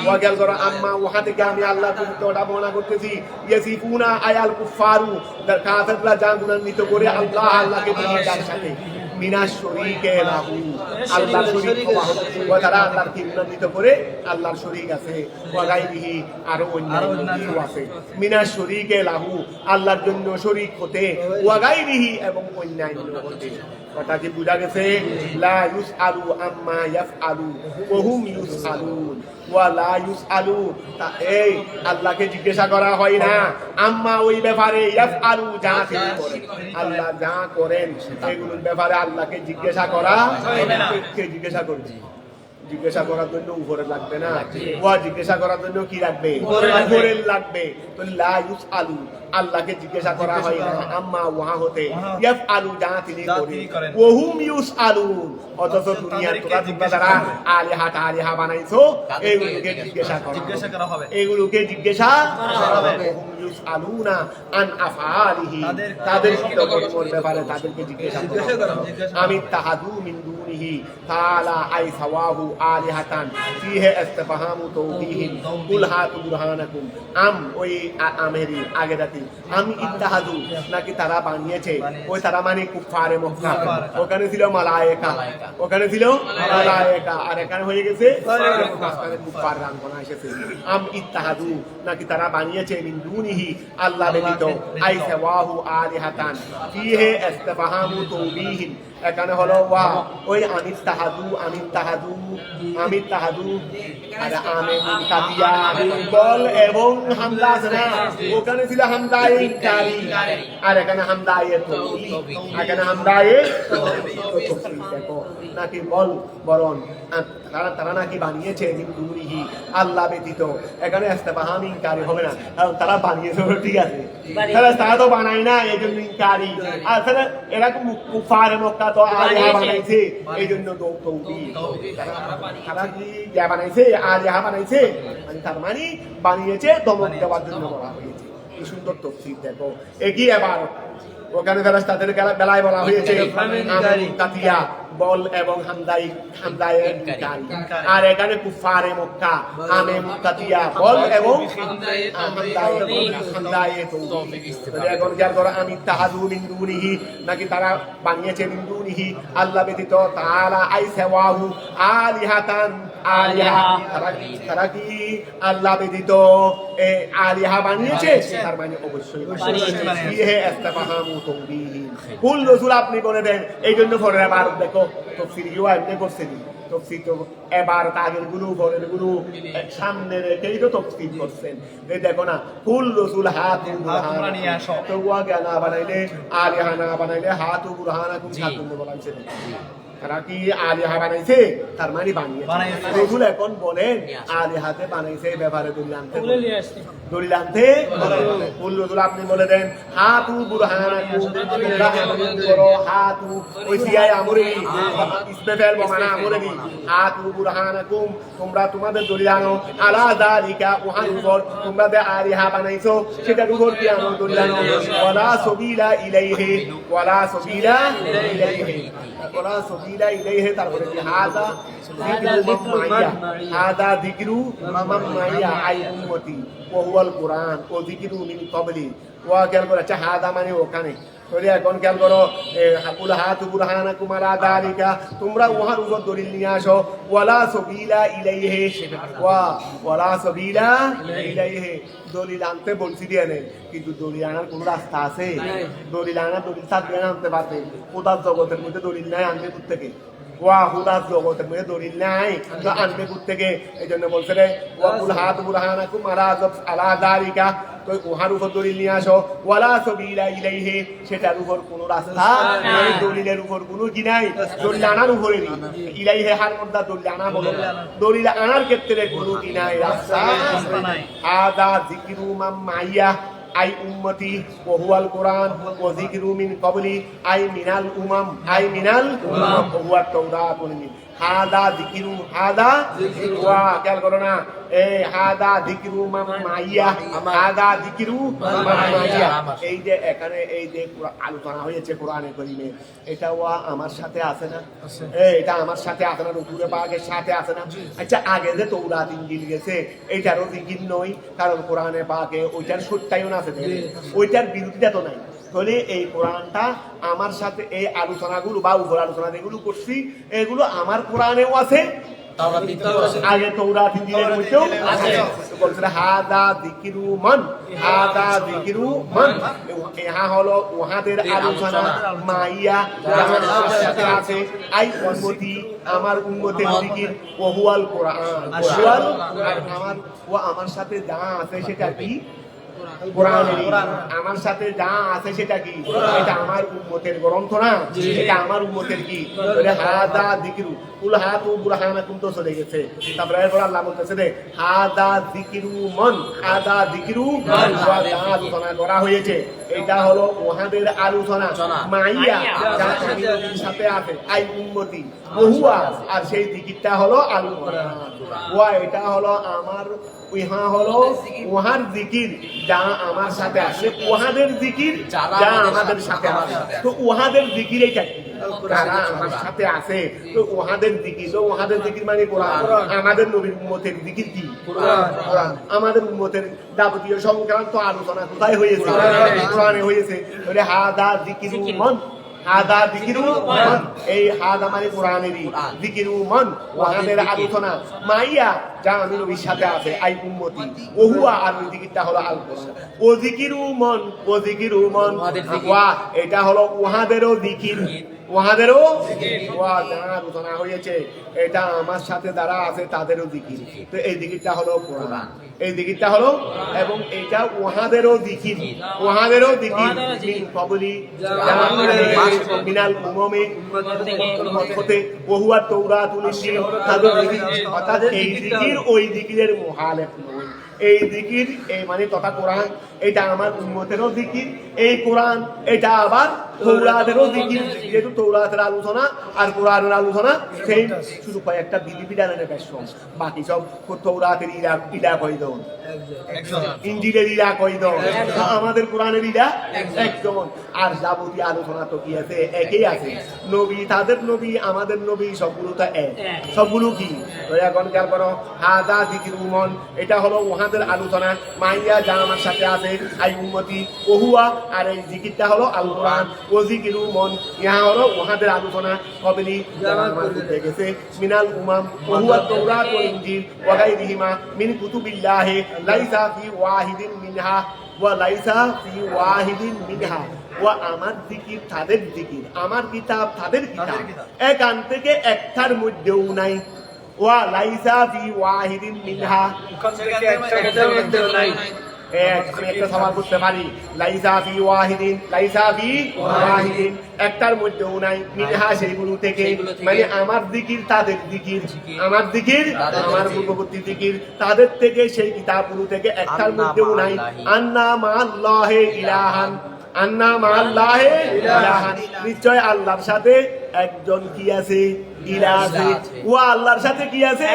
ওয়াগাল করো, আম্মা ওহা থেকে আমি আল্লাহর পবিত্রতা বর্ণনা করতেছি। ইয়াসিফুনা আয়াল কুফারু, কাফেররা যা গুণান্বিত করে আল্লাহকে যার সাথে মিনাশ শরীকে লাহু, আল্লাহর শরীক, তারা আল্লাহকে গুণান্বিত করে আল্লাহর শরীক আছে। ওয়া গায়রিহি, আরো অন্যান্য কিছু আছে। মিনাশ শরীকে লাহু, আল্লাহর জন্য শরীক হতে, ওয়া গায়রিহি এবং অন্যান্য হতে। কথা কি বুঝা গেছে? লা ইউসআলু আম্মা ইয়াফআলু ওয়া হুম ইউসআলুন, ওয়া লা ইউসআলু, এই আল্লাহকে জিজ্ঞাসা করা হয় না আম্মা ওই ব্যাপারে, ইয়াফআলু যা তিনি করেন, আল্লাহ যা করেন এগুলোর ব্যাপারে আল্লাহকে জিজ্ঞাসা করা হয় না। কে জিজ্ঞাসা করবে? জিজ্ঞাসা করার জন্য উপরে লাগবে না, ওয়া জিজ্ঞাসা করার জন্য কি লাগবে? উপরে লাগবে। তো লা ইউসআলু, আল্লাহকে জিজ্ঞাসা করা হয় না আম্মা ওয়া হতে ইয়াফআলু, যা তিনি করেন, ওয়া হুম ইউসআলুন, অথচ দুনিয়ার তোমরা যারা আলিহা বানাইছো এগুলোকে জিজ্ঞাসা করা হবে, এগুলোকে জিজ্ঞাসা করা হবে। হুম ইউসআলুনা আন আফআলিহি, তাদের কর্মের ব্যাপারে তাদেরকে জিজ্ঞাসা করা হবে। আমি তাহাদু মিন দুনিহি তাআলা আই সাওয়াহু আলিহাতান ফিহি ইস্তিফহামু তাওবিহিন কুল হাতু বুরহানাকুম। ওই আমেরি আগেরাতি আমি ইত্তাহাদু, নাকি তারা বানিয়েছে, ওই তারা মানে কুফারে মক্কা, ওখানে ছিল মালায়েকা, ওখানে ছিল মালায়েকা, আর এখানে হয়ে গেছে কুফার রাঙ্গনা এসেছে। ইত্তাহাদু, নাকি তারা বানিয়েছে মিন দুনিহি, আল্লাহ ব্যতীত, আই সাওয়াহু আলিহাতান ফিহি ইস্তিফহামু তাওবিহিন, এখানে হলো ওয়া ওই আমিত্তাহাদু আর আমিন কাতিয়া বল এবং হামজা আছে না, ওখানে ছিল হামজা ইনকারি, আর এখানে হামজা তাওবি, এখানে হামজা তাওবি। দেখো নাকি বল বরণ তারা নাকি বানিয়েছে মিন দুনিহি, আল্লাহ ব্যতীত, এখানে ইস্তিফহাম ইনকারি হবে না, কারণ তারা বানিয়েছে, ঠিক আছে, তারা তো বানায় না, এই জন্য ইনকারি। আর এরকম কুফার মক্কা তো আলিহা বানাইছে, এই জন্য তাওবি। তারা কি বানাইছে? আলিহা বানাইছে, মানে তার মানে বানিয়েছে দমক দেওয়ার জন্য বলা হয়েছে। কি সুন্দর তফসীর দেখো। একই এবার ওখানে ফেরেশতাদের বেলায় বলা হয়েছে আমিন কাতিয়া বল এবং হামদায়ে আর এখানে কুফারে মক্কা আমিন কাতিয়া বল এবং হামদায়ে তাওবি। এখন যার ধরো আমি তাহাদু মিন দুনিহি, নাকি তারা বানিয়েছে মিন দুনিহি, আল্লাহ ব্যতীত, তাআলা আই সাওয়াহু আলিহাতান আলিহা, তারা কি আল্লাহ ব্যতীত আলিহা বানিয়েছে? তার মানে অবশ্যই ফিহি ইস্তিফহামু তাওবিহি। কুল রাসূল আপনি বলে দেন, এই জন্য পরের বার দেখো তাফসীর কি আপনি করছেন, তাফসীর তো এবার আগের গুলো পরের গুলো সামনে রেখেই তো তাফসীর করছেন। এই দেখো না, কুল রাসূল হাতু বুরহানা নিয়ে আসো, তো ওয়া গানা বানাইলে আলিহা না বানাইলে হাতু বুরহানা কোন সাথে বলাইছে, তারা কি আলিহা বানাইছে? তার মানে বানিয়েছে। রাসূল এখন বলেন আলিহাতে বানাইছে, ব্যাপারে দলিল আনতে কুল রাসূল আপনি বলে দেন হাতু বুরহানাকুম, হাতু ওই সিয়ায় আমরে ইসমে ফেল বমানা আমরে হাতু বুরহানাকুম, তোমরা তোমাদের দলিল আনো, আলা যালিকা ওয়ান উপর তোমরা যে আলিহা বানাইছো সেটার উপর কি আনো দলিল আনো। ওয়ালা সাবিলা ইলাইহি, ওয়ালা সাবিলা ইলাইহি, ওয়ালা সাবিলা ইলাইহি, তারপরে কি হাদা যিকরু মাইয়া, হাদা যিকরু মাইয়া আই উম্মতি ওয়া হুয়াল কুরআন ও যিকরু মিন ক্বাবলি। ওয়া খেয়াল করে, আচ্ছা হাদা মানে ওখানে, এখন খেয়াল করো কুল হাতু বুরহানাকুম আলা যালিকা, তোমরা ওহার উপর দলিল নিয়ে আসো। ওয়ালা সাবিলা ইলাইহি, ওয়ালা সাবিলা ইলাইহি, দলিল আনতে বলছি দিয়ে নেই, কিন্তু দলিল আনার কোন রাস্তা আছে? দলিল থাকলে আনতে পারবে। খোদার জগতের মধ্যে দলিল নাই, আনবে কোথা থেকে? খোদার জগতের মধ্যে দলিল নাই, তো আনবে কোথা থেকে? এই জন্য বলছে রে ওয়া কুল হাতু বুরহানাকুম আলা যালিকা, তো ওহার উপর দলিল নিয়ে আসো। ওয়ালা সাবিলা ইলাইহি, সেটার উপর কোনো রাস্তা নাই, দলিলের উপর কোনো কি নাই, দলিল আনার উপরে নেই। ইলাইহি হার মধ্যে দলিল আনা বলো, দলিল আনার ক্ষেত্রে কোনো কি নাই, রাস্তা নাই। হাদা যিকরু মাইয়া আই উম্মতি ওয়া হুয়াল কুরআন ওয়া যিকরু মিন ক্বাবলি আই মিনাল উমাম, আই মিনাল উমাম ওয়া হুয়া তাওরাত ওয়াল ইনজিল। হাদা যিকরু, হাদা ওয়া খেয়াল করো না, এই হাদা যিকরু মাইয়া, হাদা যিকরু মাইয়া, এই যে এখানে এই যে আলোচনা হয়েছে কোরআনে কারীমে, এটা ওয়া আমার সাথে আছে না? এটা আমার সাথে আছে না? রসুলে পাকের সাথে আছে না? আচ্ছা আগে যে তাওরাত ইনজিল গেছে এইটারও যিকির নয়, কারণ কোরআনে পাকে ওইটার সত্যায়ন আছে, ওইটার বিরোধিতা তো নাই। তাহলে এই কোরআনটা আমার সাথে, এই আলোচনাগুলো বা উপর আলোচনা যেগুলো করছি এগুলো আমার কোরআনেও আছে, আগে তাওরাত ইনজিলের মধ্যেও আছে। বলছে হাদা যিকরু মান, হাদা যিকরু মান, ইহা হলো ওহাদের আলোচনা, মাইয়া আমার সাথে আছে, আই উম্মতি আমার উম্মতের যিকির, ওয়া হুয়াল কুরআন, ওয়া হুয়াল, আর আমার ও আমার সাথে যা আছে সেটা কি? কোরআনেরই। আমার সাথে যা আছে সেটা কি? এটা আমার উম্মতের গ্রন্থ না, এটা আমার উম্মতের কি? হাদা যিকরু কুল হাতু বুরহানাকুম তো চলে গেছে। তারপরে এরপর আল্লাহ বলতেছে যে হাদা যিকরু মান, হাদা যিকরু মান, যা আলোচনা করা হয়েছে এটা হলো ওহাদের আলোচনা মাইয়া যা আমি নবীর সাথে আছে আই উম্মতি ওহুয়া, আর সেই যিকিরটা হলো আল কোরআন। ওয়া এটা হলো আমার ইহা হলো ওহার যিকির যা আমার সাথে আছে, ওহাদের যিকির যা আমাদের সাথে আছে। তো ওহাদের যিকির এইটা যারা আমার সাথে আছে, তো ওহাদের যিকির, তো ওহাদের যিকির মানে কোরআন। আমাদের নবীর উম্মতের যিকির কি? কোরআন। আমাদের উম্মতের যাবতীয় সংক্রান্ত আলোচনা কোথায় হয়েছে? কোরআনে হয়েছে। বলে হাদা যিকিরু মান, হাদা যিকিরু মান, এই হাদা মানে কোরআনেরই, যিকিরু মান ওহাদের আলোচনা মাইয়া যা আমি নবীর সাথে আছে আই উম্মতি ওহুয়া, আর ওই যিকিরটা হলো আল কোরআন। ও যিকিরু মান, ও যিকিরু মান ওয়া এটা হলো ওহাদেরও যিকির, ওহাদেরও ওয়া যা আলোচনা হয়েছে এটা আমার সাথে যারা আছে তাদেরও যিকির। তো এই যিকিরটা হলো কোরআন, এই যিকিরটা হলো, এবং এটা ওহাদেরও যিকির, ওহাদেরও যিকির মিন কবলি মিনাল উম্মে হতে ওহুয়া তাওরাতুল ইনজিল, তাদের যিকির, অর্থাৎ এই যিকির ওই যিকিরের মুখালেফ নয়। এই যিকির এই মানে তথা কোরআন এটা আমার উম্মতেরও যিকির, এই কোরআন এটা আবার তৌরাতেরও যিকির। যেহেতু তৌরাতের আলোচনা আর কোরআনের আলোচনা সেই, শুধু কয়েকটা বিধিবিধানের বেশম, বাকি সব তৌরাতের ইরা কই দাও, ইনজিলের ইরা কই দাও, আমাদের কোরআনের ইরা একজন। আর যাবতীয় আলোচনা তো কি আছে? একই আছে। নবী তাদের নবী আমাদের নবী সবগুলো তো এক, সবগুলো কি? এখন খেয়াল করো, হাদা যিকিরু মান এটা হলো ওহাদের আলোচনা মাইয়া যা আমার সাথে আছে আই উম্মতি ওহুয়া, আর এই যিকিরটা হলো আল কোরআন। ও যিকিরু মান ইহা হলো ওহাদের আলোচনা কবলি যারা আমার মধ্যে গেছে মিনাল উমাম ওহুয়া তাওরাত ওয়াল ইনজিল ওয়া গায়রিহিমা মিন কুতুবিল্লাহি লাইসা ফি ওয়াহিদিন মিনহা ওয়া লাইসা ফি ওয়াহিদিন মিনহা। ওয়া আমার যিকির তাদের যিকির, আমার কিতাব তাদের কিতাব, এখান থেকে একটার মধ্যেও নাই। ওয়া লাইসা ফি ওয়াহিদিন মিনহা, আমি একটা সওয়াল করতে পারি, লাইসা ফি ওয়াহিদিন, লাইসা ফি ওয়াহিদিন একটার মধ্যেও নাই, মিনহা সেইগুলো থেকে, মানে আমার যিকির তাদের যিকির, আমার যিকির আমার পূর্ববর্তী যিকির তাদের থেকে, সেই কিতাবগুলো থেকে একটার মধ্যেও নাই। আন্না মাআল্লাহি ইলাহান, আন্না মাআল্লাহি ইলাহান, নিশ্চয় আল্লাহর সাথে একজন কি আছে? ইলাহ আছে। ও আল্লাহর সাথে কি আছে?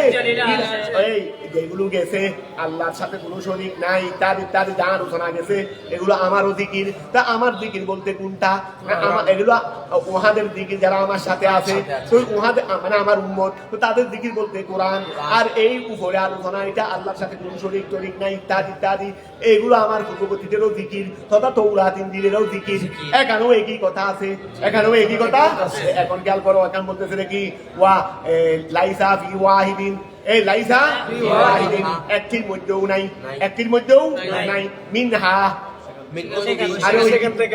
এই যেগুলো গেছে আল্লাহর সাথে কোনো শরীক নাই, ইত্যাদি ইত্যাদি যা আলোচনা গেছে এগুলো আমারও যিকির। তা আমার যিকির বলতে কোনটা? এগুলো ওহাদের যিকির যারা আমার সাথে আছে, তো ওহাদের মানে আমার উম্মত, তো তাদের যিকির বলতে কোরআন। আর এই উপরে আলোচনা এটা আল্লাহর সাথে কোনো শরীক টরিক নাই, ইত্যাদি ইত্যাদি এগুলো আমার পূর্ববর্তীদেরও যিকির তথা তৌরাত ইনজিলেরও যিকির। এখানেও একই কথা আছে, এখানেও একই কথা। এখন খেয়াল করো, এখন বলতেছে নাকি ওয়া লাইসা ফি ওয়াহিদিন, এই লাইসা ফি ওয়াহিদিন একটির মধ্যেও নাই, একটির মধ্যেও নাই, মিনহা আর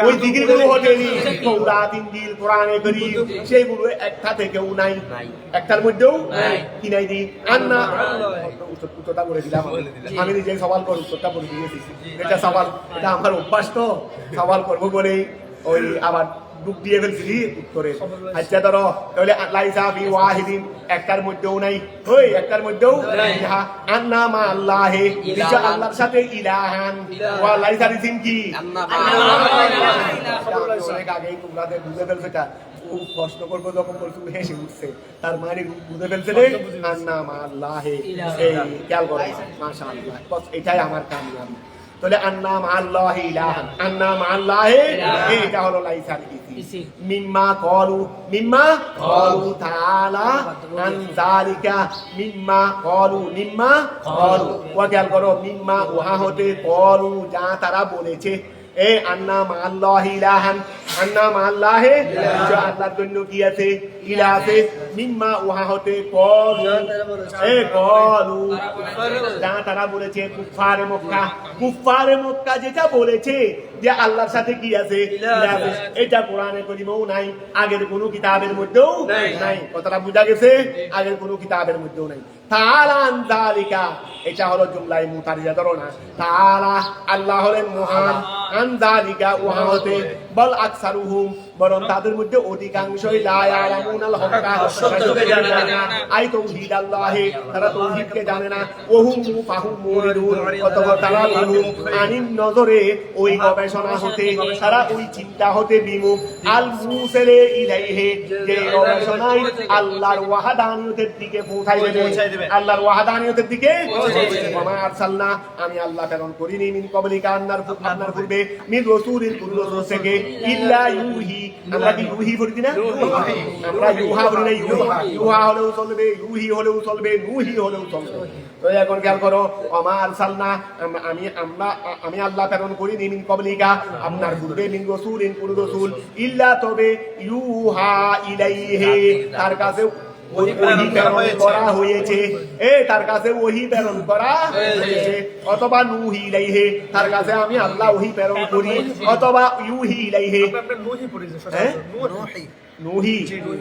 ওই যিকিরগুলো হতেনি তৌরাত ইনজিল কোরআনে কারীম, সেইগুলো একটা থেকেও নাই, একটার মধ্যেও কি নাই দি। আন্না উত্তরটা বলে দিলাম, আমি নিজে সওয়াল করে উত্তরটা বলে দিয়েছি। এটা সওয়াল, এটা আমার অভ্যাস, তো সওয়াল করবো বলেই ওই আবার ডুব দিয়ে ফেলছি উত্তরে। আচ্ছা ধরো তাহলে লাইসা ফি ওয়াহিদিন একটার মধ্যেও নাই, ওই একটার মধ্যেও ইহা আন্না মা আল্লাহি, নিশ্চয় আল্লাহর সাথে ইলাহান। ওয়া লাইসা রিজিম কি? অনেক আগেই তোমরা বুঝে ফেলছে, খুব কষ্ট করবো যখন বলছো হেসে উঠছে, তার মানে বুঝে ফেলছে রে আন্না মা আল্লাহি। এই খেয়াল করো, মাশাআল্লাহ, বস এটাই আমার কামিয়াবি। তাহলে আন্না মা আল্লাহি ইলাহান, আন্না মা আল্লাহি, এটা হলো লাইসা রিজিম। মিম্মা ক্বালু, মিম্মা ক্বালু তাআলা আন যালিকা, মিম্মা ক্বালু, মিম্মা ক্বালু। ওয়া খেয়াল করো, মিম্মা উহা হতে, ক্বালু যা তারা বলেছে। এ আন্না মা আল্লাহি ইলাহান, আন্না মা আল্লাহি, আল্লাহর জন্য কি আছে? ইলাহ আছে। মিম্মা উহা হতে, ক্বালু এ ক্বালু যা তারা বলেছে, কুফারে মক্কা, কুফারে মক্কা যেটা বলেছে যে আল্লাহর সাথে কি আছে? ইলাহ আছে। এটা কোরআনে কারীমেও নাই, আগের কোনো কিতাবের মধ্যেও নাই। কথাটা বুঝা গেছে? আগের কোনো কিতাবের মধ্যেও নাই। তাআলা আন যালিকা, এটা হলো জুমলাই মুতারিদা, ধরো না। তাআলা আল্লাহ হলেন মহান, আন যালিকা উহা হতে, বল আকসারুহুম বরং তাদের মধ্যে অধিকাংশই লা ইয়ালামুনাল হক্কা, সত্যকে জানে না। আই তাওহীদ আল্লাহি, তারা তাওহীদকে জানে না। ওহুম ফাহুম মুরিদুন, অতঃপর তারা বিমুখ, আনিন নজরে ওই গবেষণা হতে, তারা ওই চিন্তা হতে বিমুখ, আল মুসিলে ইলাইহি, যে গবেষণায় আল্লাহর ওয়াহদানিয়তের দিকে পৌঁছায় দেবে, আল্লাহর ওয়াহদানিয়তের দিকে। ওমা আরসালনা, আমি আল্লাহ প্রেরণ করিনি মিন কবলিকা, আপনার পূর্বে, মিন রাসূলিন, কোন রাসূল থেকে, ইল্লা ইউহি, আমরা কি ইউহি পড়ি না? আমরা ইউহা পড়ি না। ইউহা হলেও চলবে, ইউহি হলেও চলবে, নুহি হলেও চলবে। তো এখন খেয়াল করো, ওমা আরসালনা, আমি আল্লাহ প্রেরণ করিনি মিন কবলিকা, আপনার পূর্বে, মিন রাসূলিন, কোন রাসূল, ইল্লা তবে ইউহা ইলাইহি, তার কাছে ওহি প্রেরণ করা হয়েছে, তার কাছে ওহি প্রেরণ করা হয়েছে। অথবা নুহি ইলাইহি, তার কাছে আমি আল্লাহ ওহি প্রেরণ করি। অথবা ইউহি ইলাইহি, নুহি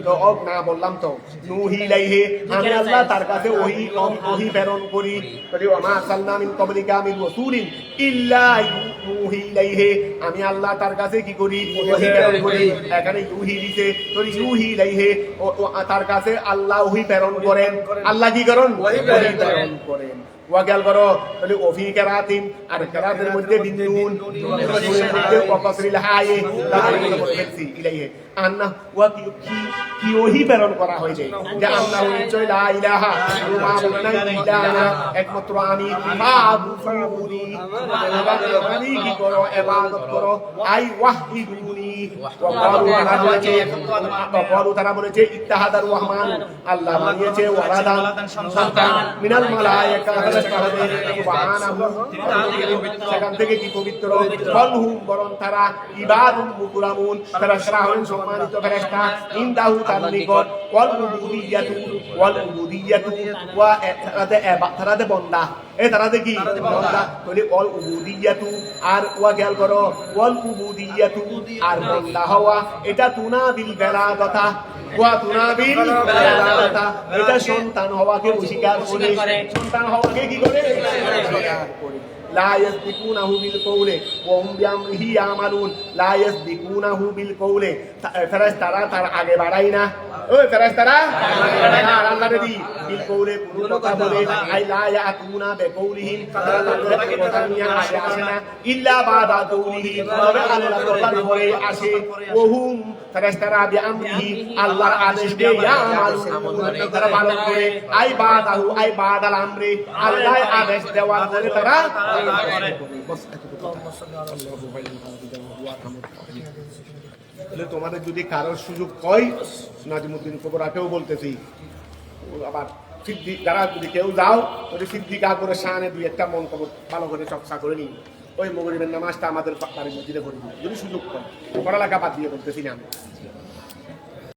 তো না বললাম তো, নুহি ইলাইহি, আমি আল্লাহ তার কাছে ওহি প্রেরণ করি। ওমা আরসালনা মিন কবলিকা মিন রাসূলিন ইল্লা নুহি ইলাইহি, আমি আল্লাহ তার কাছে কি করি? ওহি প্রেরণ করি। এখানে ইউহি দিছে, তো ইউহি ইলাইহি, তার কাছে আল্লাহ ওহি প্রেরণ করেন। আল্লাহ কি করেন? ওহি প্রেরণ করেন। ওয়াগাল করো, তাহলে ওফি কেরাতিন, আর কেরাতের মধ্যে বিন্দুন, মধ্যে ওয়াকাসরিল হায়ে, তাহলে বলছি ইলাইহি আন্না ওয়া কি ওহি প্রেরণ করা হয়েছে, যে আল্লাহ নিশ্চয় লা ইলাহা, মাবুদ নাই ইলাহা, একমাত্র আমি, মাবুদুনি, আমি কি করো? ইবাদত করো। আই ওয়াহিদুনি, তারা বলেছে ইত্তাহাদার রহমান, আল্লাহ বানিয়েছে ওয়ালাদান, সন্তান, মিনাল মালায়েকা, সেখান থেকে কি পবিত্র, বলহুম বরং তারা, ইবাদুন মুকরামুন, ফেরেশতা হলেন সম্মানিত ফেরেশতা, ইনদাহু তার নিকট, ওয়াল উবুদিয়াতু ওয়া তারাতে বান্দা, তারাতে কি বান্দা, তাহলে ওয়াল উবুদিয়াতু, আর ওয়া খেয়াল করো, ওয়াল উবুদিয়াতু, আর বান্দা হওয়া, এটা তুনাবিল বেলাগতা, এটা সন্তান হওয়াকে অস্বীকার করে, সন্তান হওয়াকে কি করে? অস্বীকার করে। লা ইয়াসবিকুনাহু বিল কওলি ওয়া হুম বিআমরিহি ইয়ামালুন, লা ইয়াসবিকুনাহু বিল কওলি, ফেরেশতারা তার আগে বাড়ায় না। ওই ফেরেশতারা আল্লাহ নবী বিল কওলি, কোন কথা বলে, আই লা ইয়াতুনা বিকওলিহিম, তারা তাদের কথা নিয়ে আসে না, ইল্লা বাদা কওলিহি, তবে আল্লাহর কথার পরে আসে। ওয়া হুম ফেরেশতারা বিআমরিহি, আল্লাহর আদেশ দিয়ে ইয়ামালুন, তারা পালন করে। আই বাদাহু, আই বাদাল আমরি, আল্লাহর আদেশ দেওয়ার পরে তারা তোমাদের যদি কারোর সুযোগ হয়, নাজিমুদ্দিন কবরাকেও বলতেছি, আবার যারা যদি কেউ যাও, যদি সিদ্দিকা করে শানে দুই একটা মন কবর ভালো করে চর্চা করে নিই, ওই মগরিবের নামাজটা আমাদের বাড়ির মসজিদে পড়ি, যদি সুযোগ হয়। পড়ালেখা বাদ দিয়ে বলতেছি না আমি।